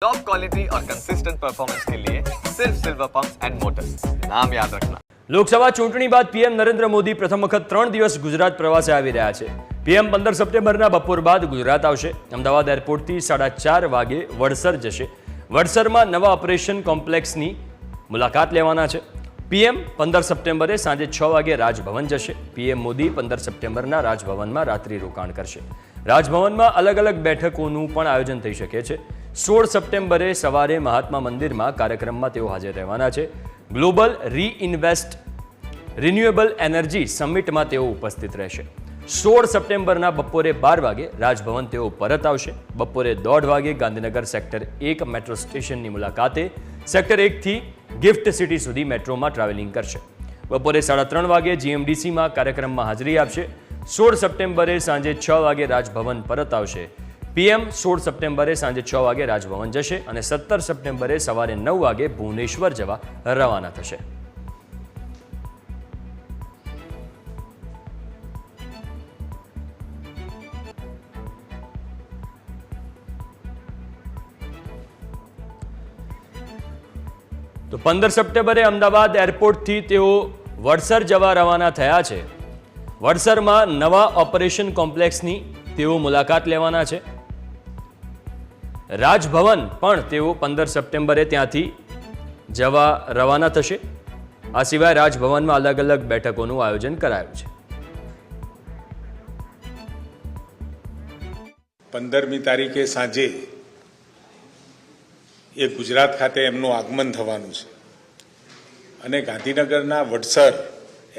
Top quality और consistent performance के लिए सिर्फ सिल्वर पंप्स एंड मोटर्स, नाम याद रखना। લોકસભા ચૂંટણી બાદ પીએમ નરેન્દ્ર મોદી પ્રથમ વખત 3 દિવસ ગુજરાત પ્રવાસે આવી રહ્યા છે. પીએમ 15 સપ્ટેમ્બરના બપોર બાદ ગુજરાત આવશે. અમદાવાદ એરપોર્ટથી 4:30 વાગે વડસર જશે. વડસરમાં નવા ઓપરેશન કોમ્પ્લેક્સની મુલાકાત લેવાના છે. પીએમ 15 સપ્ટેમ્બરે સાંજે 6 વાગે રાજભવન જશે. પીએમ મોદી 15 સપ્ટેમ્બરના રાજભવનમાં રાત્રિ રોકાણ કરશે. રાજભવનમાં અલગ અલગ બેઠકોનું પણ આયોજન થઈ શકે છે. 16 સપ્ટેમ્બરે સવારે મહાત્મા મંદિરમાં કાર્યક્રમમાં તેઓ હાજર રહેવાના છે. ગ્લોબલ રીઇન્વેસ્ટ રિન્યુએબલ એનર્જી સમિટમાં તેઓ ઉપસ્થિત રહેશે. 16 સપ્ટેમ્બરના બપોરે 12 વાગે રાજભવન તેઓ પરત આવશે. બપોરે 1:30 વાગે ગાંધીનગર સેક્ટર 1 મેટ્રો સ્ટેશનની મુલાકાતે સેક્ટર 1થી ગિફ્ટ સિટી સુધી મેટ્રોમાં ટ્રાવેલિંગ કરશે. બપોરે 3:30 વાગે જીએમડીસીમાં કાર્યક્રમમાં હાજરી આપશે. 16 સપ્ટેમ્બરે સાંજે 6 વાગે રાજભવન પરત આવશે. પીએમ 16 સપ્ટેમ્બરે સાંજે 6 વાગે રાજભવન જશે અને 17 સપ્ટેમ્બરે સવારે 9 વાગે ભુવનેશ્વર જવા રવાના થશે. તો 15 સપ્ટેમ્બરે અમદાવાદ એરપોર્ટથી તેઓ વડસર જવા રવાના થયા છે. વડસરમાં નવા ઓપરેશન કોમ્પ્લેક્સની તેઓ મુલાકાત લેવાના છે. રાજભવન પણ તેઓ 15 સપ્ટેમ્બરે ત્યાંથી જવા રવાના થશે. આ સિવાય રાજભવનમાં અલગ અલગ બેઠકોનું આયોજન કરાયું છે. 15મી તારીખે સાંજે એ ગુજરાત ખાતે એમનું આગમન થવાનું છે અને ગાંધીનગરના વડસર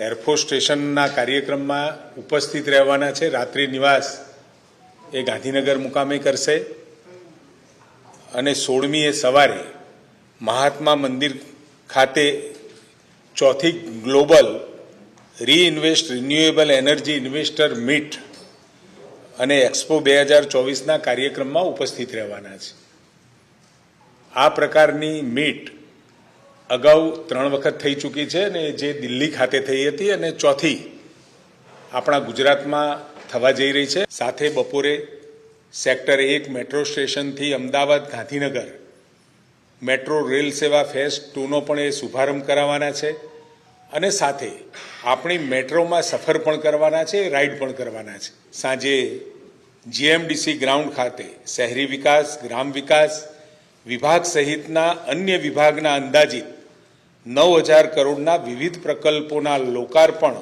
એરફોર્સ સ્ટેશનના કાર્યક્રમમાં ઉપસ્થિત રહેવાના છે. રાત્રિ નિવાસ એ ગાંધીનગર મુકામે કરશે અને 16મીએ સવારે મહાત્મા મંદિર ખાતે ચોથી global reinvest renewable energy investor meet અને એક્સપો 2024ના કાર્યક્રમમાં ઉપસ્થિત રહેવાના છે. આ પ્રકારની મીટ અગાઉ 3 વખત થઈ ચૂકી છે અને જે દિલ્હી ખાતે થઈ હતી અને ચોથી આપણા ગુજરાતમાં થવા જઈ રહી છે. સાથે બપોરે સેક્ટર 1 મેટ્રો સ્ટેશનથી અમદાવાદ ગાંધીનગર મેટ્રો રેલ સેવા ફેઝ 2નો પણ એ શુભારંભ કરાવવાના છે અને સાથે આપણી મેટ્રોમાં સફર પણ કરવાના છે, રાઈડ પણ કરવાના છે. સાંજે જીએમડીસી ગ્રાઉન્ડ ખાતે શહેરી વિકાસ, ગ્રામ વિકાસ વિભાગ સહિતના અન્ય વિભાગના અંદાજિત 9,000 કરોડના વિવિધ પ્રકલ્પોના લોકાર્પણ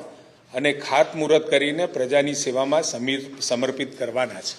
અને ખાતમુહૂર્ત કરીને પ્રજાની સેવામાં સમર્પિત કરવાના છે.